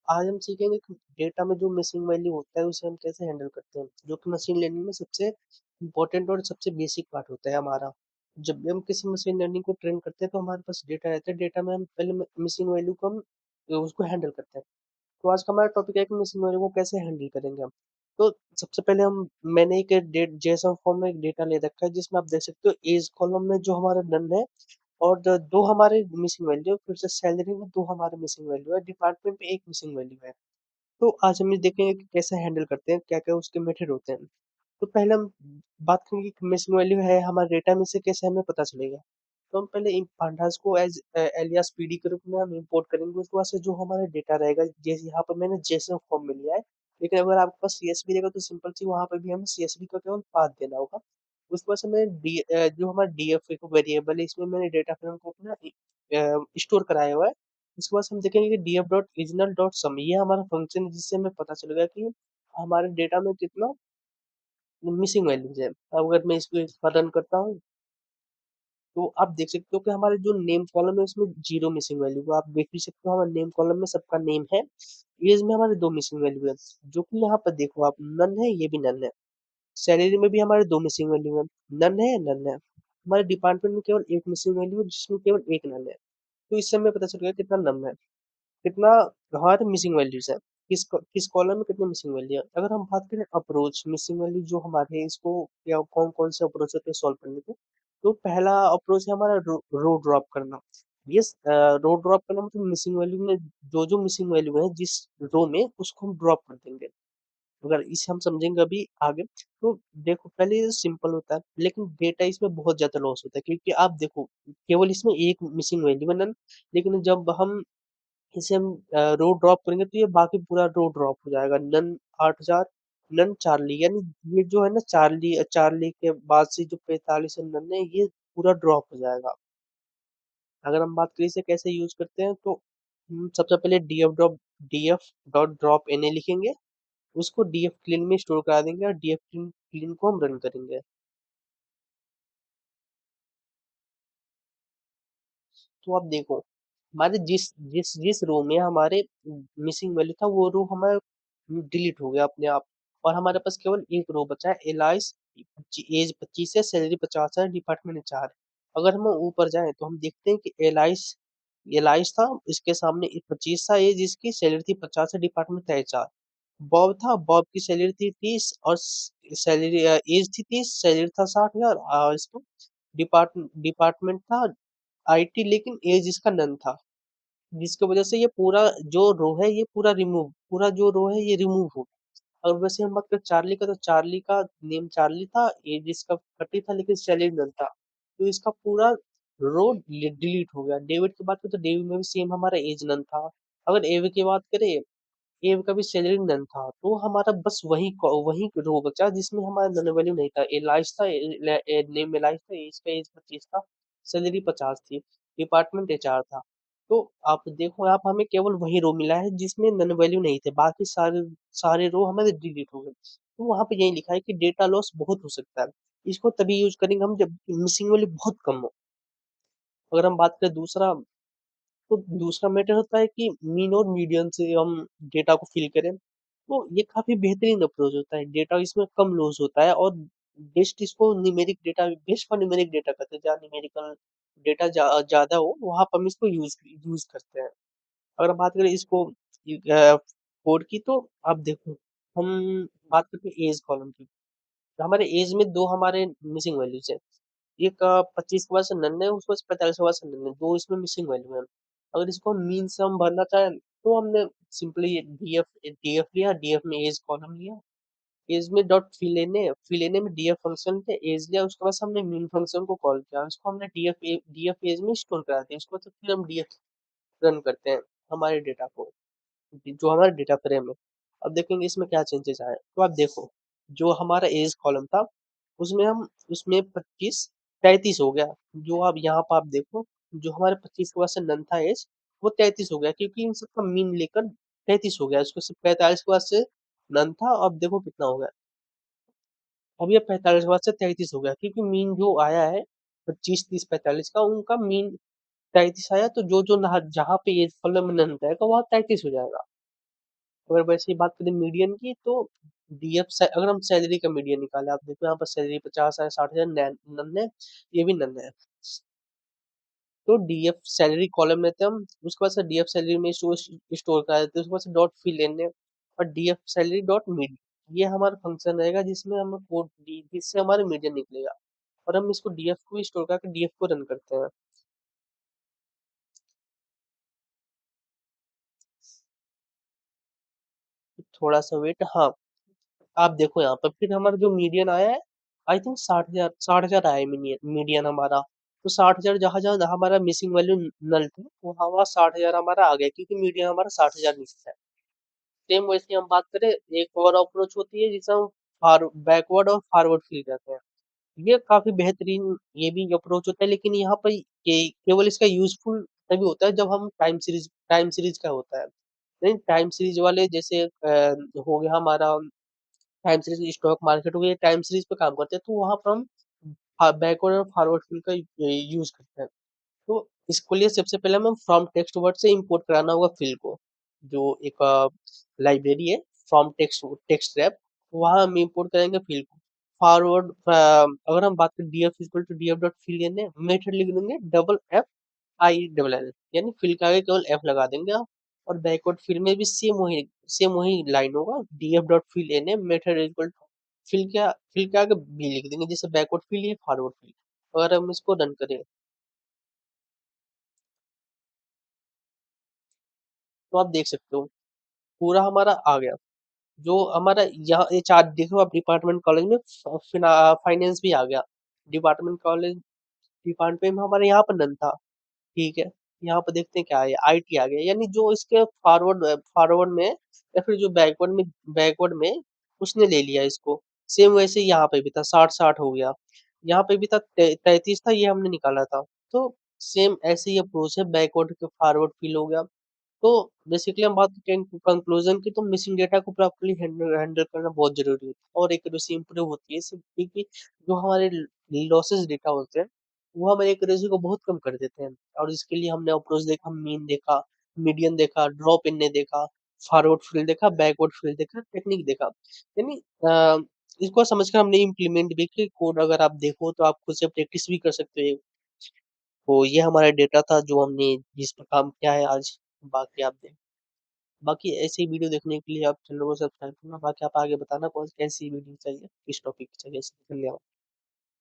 आज हम सीखेंगे कि डेटा में जो मिसिंग वैल्यू होता है उसे हम कैसे हैंडल करते हैं, जो कि मशीन लर्निंग में सबसे इम्पोर्टेंट और सबसे बेसिक पार्ट होता है हमारा। जब भी हम किसी मशीन लर्निंग को ट्रेन करते हैं तो हमारे पास डेटा रहता है, डेटा में हम पहले मिसिंग वैल्यू को हम उसको हैंडल करते हैं। तो आज का हमारा टॉपिक है कि मिसिंग वैल्यू को कैसे हैंडल करेंगे हम। तो सबसे पहले हम मैंने एक डेट जेसन फॉर्म में एक डेटा ले रखा है जिसमें आप देख सकते हो एज कॉलम में जो हमारा नन है, और दो हमारे मिसिंग वैल्यू है, फिर से सैलरी में दो हमारे मिसिंग वैल्यू है, डिपार्टमेंट में एक मिसिंग वैल्यू है। तो आज हम ये देखेंगे कि कैसे हैंडल करते हैं, क्या क्या उसके मेथड होते हैं। तो पहले हम बात करेंगे कि मिसिंग वैल्यू है हमारे डेटा में से कैसे हमें पता चलेगा। तो हम पहले इन पांडास को एज एलियास पीडी के रूप में हम इंपोर्ट करेंगे, उसके बाद से जो हमारा डेटा रहेगा, जैसे यहाँ पर मैंने जेसन फॉर्म में लिया है, लेकिन अगर आपके पास सीएसवी रहेगा तो सिंपल सी वहां पर भी हमें सीएसवी का केवल पाथ देना होगा। उसके बाद से मैंने जो हमारा डीएफ एक वेरिएबल है, इसमें मैंने डेटा फ्रेम को अपना स्टोर कराया हुआ है। उसके बाद से हम देखेंगे कि df डॉट रीजनल डॉट सम, ये हमारा फंक्शन है जिससे हमें पता चलेगा कि हमारे डेटा में कितना मिसिंग वैल्यूज है। अब अगर मैं इसको एक बार रन करता हूँ तो आप देख सकते हो कि हमारे जो नेम कॉलम है उसमें जीरो मिसिंग वैल्यू है। आप देख भी सकते हो हमारे नेम कॉलम में सबका नेम है, एज में हमारे दो मिसिंग वैल्यू है, जो कि यहाँ पर देखो आप नन है, ये भी नन है। सैलरी में भी हमारे दो मिसिंग वैल्यू है, नन है नन है। हमारे डिपार्टमेंट में केवल एक मिसिंग वैल्यू है जिसमें केवल एक नन है। तो इससे हमें पता चल गया कितना नन है, कितना हमारे मिसिंग वैल्यूज है, किस कॉलम में कितने मिसिंग वैल्यू है। अगर हम बात करें अप्रोच मिसिंग वैल्यू जो हमारे हैं, इसको या कौन कौन से अप्रोच होते हैं सॉल्व करने के, तो पहला अप्रोच है हमारा रो ड्रॉप करना। ये रो ड्रॉप करना मतलब मिसिंग वैल्यू में जो जो मिसिंग वैल्यू है जिस रो में उसको हम ड्रॉप कर देंगे। अगर इसे हम समझेंगे अभी आगे तो देखो पहले ये सिंपल होता है, लेकिन डेटा इसमें बहुत ज्यादा लॉस होता है, क्योंकि आप देखो केवल इसमें एक मिसिंग वैल्यू है नन, लेकिन जब हम इसे हम रो ड्रॉप करेंगे तो ये बाकी पूरा रो ड्रॉप हो जाएगा। नन 8,000, नन चार्ली, यानी ये जो है ना चार्ली चार्ली के बाद से जो 45 नन है ये पूरा ड्रॉप हो जाएगा। अगर हम बात करें इसे कैसे यूज करते हैं तो हम सबसे पहले डीएफ डॉट ड्रॉप एनए लिखेंगे, उसको डीएफ क्लीन में स्टोर करा देंगे और डीएफ क्लीन क्लीन को हम रन करेंगे। तो आप देखो हमारे जिस जिस जिस रो में हमारे मिसिंग वैल्यू था वो रो हमारा डिलीट हो गया अपने आप, और हमारे पास केवल एक रो बचा है, एलाइस। एज 25 है, सैलरी 50 है, डिपार्टमेंट 4। अगर हम ऊपर जाएं तो हम देखते हैं कि एलाइस एलाइस था, इसके सामने 25 था एज, इसकी सैलरी थी 50 है, डिपार्टमेंट था 4। बॉब था, बॉब की सैलरी थी 30 और सैलरी एज थी 30, सैलरी था 60,000, और इसको डिपार्टमेंट था आईटी, लेकिन एज इसका नन था, जिसकी वजह से ये पूरा जो रो है ये पूरा जो रो है ये रिमूव हो गया। और वैसे हम बात करें चार्ली का, तो चार्ली का नेम चार्ली था, एज इसका 30 था, लेकिन सैलरी नन था, तो इसका पूरा रो डिलीट हो गया। डेविड की बात करें तो डेविड में भी सेम हमारा एज नन था। अगर एव की बात करें, एव का भी सैलरी नन था, तो हमारा बस वही रो बचा जिसमें हमारा नन वैल्यू नहीं था। एलाइस था, नेम एलाइस था, एज का एज 25 था, सैलरी 50 थी, डिपार्टमेंट एचआर था। तो आप देखो आप हमें केवल वही रो मिला है जिसमें नन वैल्यू नहीं थे, बाकी सारे सारे रो हमारे डिलीट हो गए। तो वहां पे यही लिखा है कि डेटा लॉस बहुत हो सकता है, इसको तभी यूज करेंगे हम जब मिसिंग वैल्यू बहुत कम हो। अगर हम बात करें दूसरा, तो दूसरा मैटर होता है कि मीन और मीडियन से हम डेटा को फिल करें, तो ये काफी बेहतरीन अप्रोच होता है, डेटा इसमें कम लॉस होता है। और बेस्ट इसको numeric data, best for numeric data कहते हैं, जहाँ न्यूमेरिकल डेटा ज्यादा हो वहां पर हम इसको यूज यूज करते हैं। अगर हम बात करें इसको कोड की, तो आप देखो हम बात करते हैं एज कॉलम की, तो हमारे एज में दो हमारे मिसिंग वैल्यूज है, एक 25 के बाद से नन्हे है, उसके बाद 45 के बाद से नन्हे, दो इसमें मिसिंग वैल्यू है। अगर इसको मीन से हम भरना चाहें तो हमने सिंपली डीएफ डीएफ लिया, डीएफ में एज कॉलम लिया, एज में डॉट फिल एने में डीएफ फंक्शन थे, एज लिया, उसके बाद से हमने मीन फंक्शन को कॉल किया, इसको हमने डीएफ एज में स्टोर करा दिया, इसको तो फिर हम डीएफ रन करते हैं हमारे डेटा को, जो हमारा डेटा फ्रेम है। अब देखेंगे इसमें क्या चेंजेस आए, तो आप देखो जो हमारा एज कॉलम था उसमें हम उसमें 25 33 हो गया। जो आप यहाँ पर आप देखो जो हमारे 25 के बाद से नन था एज, वो 33 हो गया, क्योंकि इन सबका मीन लेकर 33 हो गया, उसको सिर्फ 45 के बाद से नन था, अब देखो कितना हो गया, अब ये 45 के बाद से 33 हो गया, क्योंकि मीन जो आया है 25 30 45 का, उनका मीन 33 आया, तो जो जो जहाँ पे एज कॉलम में नन रहेगा वहाँ 33 हो जाएगा। अगर वैसे ही बात करें मीडियन की तो डीएफ अगर हम सैलरी का मीडियन निकाले, आप देखो यहाँ पर सैलरी 50 है, 60 है, नन है, ये भी नन है। तो डीएफ सैलरी कॉलम लेते हैं हम, उसके बाद से डीएफ सैलरी में स्टोर करा देते हैं, उसके बाद से डॉट फिल लेने और डीएफ सैलरी डॉट मीडियन, ये हमारा फंक्शन रहेगा जिसमें हम कोड जिससे हमारे मीडियन निकलेगा, और हम इसको डीएफ को स्टोर करके डीएफ को रन करते हैं। थोड़ा सा वेट, हाँ, आप देखो यहाँ पर फिर हमारा जो मीडियन आया है, आई थिंक 60,000, 60,000 आया है मीडियन हमारा। तो 60,000 जहाँ जहाँ हमारा मिसिंग वैल्यू नल थी, वहाँ वहाँ 60,000 हमारा आ गया, क्योंकि मीडियन हमारा 60,000 मिसिंग है। सेम वैसे हम बात करें, एक और अप्रोच होती है जिसे हम बैकवर्ड और फॉरवर्ड फिल कहते हैं। ये काफी बेहतरीन, ये भी अप्रोच होता है, लेकिन यहाँ पर केवल इसका यूजफुल तभी होता है जब हम टाइम सीरीज का होता है। नहीं, टाइम सीरीज वाले जैसे हो गया हमारा टाइम सीरीज स्टॉक मार्केट हो गया, टाइम सीरीज पे काम करते हैं, तो वहां पर हम बैकवर्ड और फॉरवर्ड फिल का यूज करते हैं। तो इसके लिए सबसे पहले हमें फ्रॉम टेक्स्ट वर्ड से इंपोर्ट कराना होगा फिल को, जो एक लाइब्रेरी है फ्रॉम टेक्स्ट टेक्स्ट रैप, वहां हम इंपोर्ट करेंगे फिल को। फॉरवर्ड अगर हम बात करें df equal to df dot fill, यानी मेथड लिख देंगे double F I double L, यानी फिल का आगे केवल एफ लगा देंगे आप। और बैकवर्ड फिल में भी सेम वही लाइन होगा, df dot fill N A method equal to fill के आगे बी लिख देंगे, जैसे बैकवर्ड फिल या फॉरवर्ड फिल। अगर हम इसको रन करें तो आप देख सकते हो पूरा हमारा आ गया। जो हमारा यहाँ ये चार देखो, आप डिपार्टमेंट कॉलेज में फाइनेंस भी आ गया। डिपार्टमेंट कॉलेज डिपार्टमेंट में हमारे यहाँ पर नन था, ठीक है। यहाँ पर देखते हैं क्या है, आईटी आ गया, यानी जो इसके फॉरवर्ड फॉरवर्ड में या फिर जो बैकवर्ड में उसने ले लिया इसको। सेम वैसे ही यहाँ पे भी था, 60-60 हो गया। यहाँ पे भी था 33 था, ये हमने निकाला था। तो सेम ऐसे ही अप्रोच है, बैकवर्ड के फॉरवर्ड फिल हो गया। तो बेसिकली हम बात करें कंक्लूजन की, तो मिसिंग डेटा को प्रॉपर्ली हैंडल हैंडल करना बहुत जरूरी होता है, और एक्यूरेसी इंप्रूव होती है इससे, क्योंकि जो हमारे लॉसेस डेटा होते हैं वो हमारे एक्यूरेसी को बहुत कम कर देते हैं। और इसके लिए हमने अप्रोच देखा, मीन देखा, मीडियन देखा, ड्रॉप इन ने देखा, फॉरवर्ड फील्ड देखा, बैकवर्ड फील्ड देखा, टेक्निक देखा, यानी इसको समझकर हमने इम्प्लीमेंट भी कि कोड अगर आप देखो तो आप खुद से प्रैक्टिस भी कर सकते हो। तो ये हमारा डेटा था जो हमने जिस पर काम किया है आज। बाकी आप देख बाकी ऐसी वीडियो देखने के लिए आप चैनल को सब्सक्राइब करना। बाकी आप आगे बताना कौन कैसी वीडियो चाहिए, किस टॉपिक चाहिए, धन्यवाद।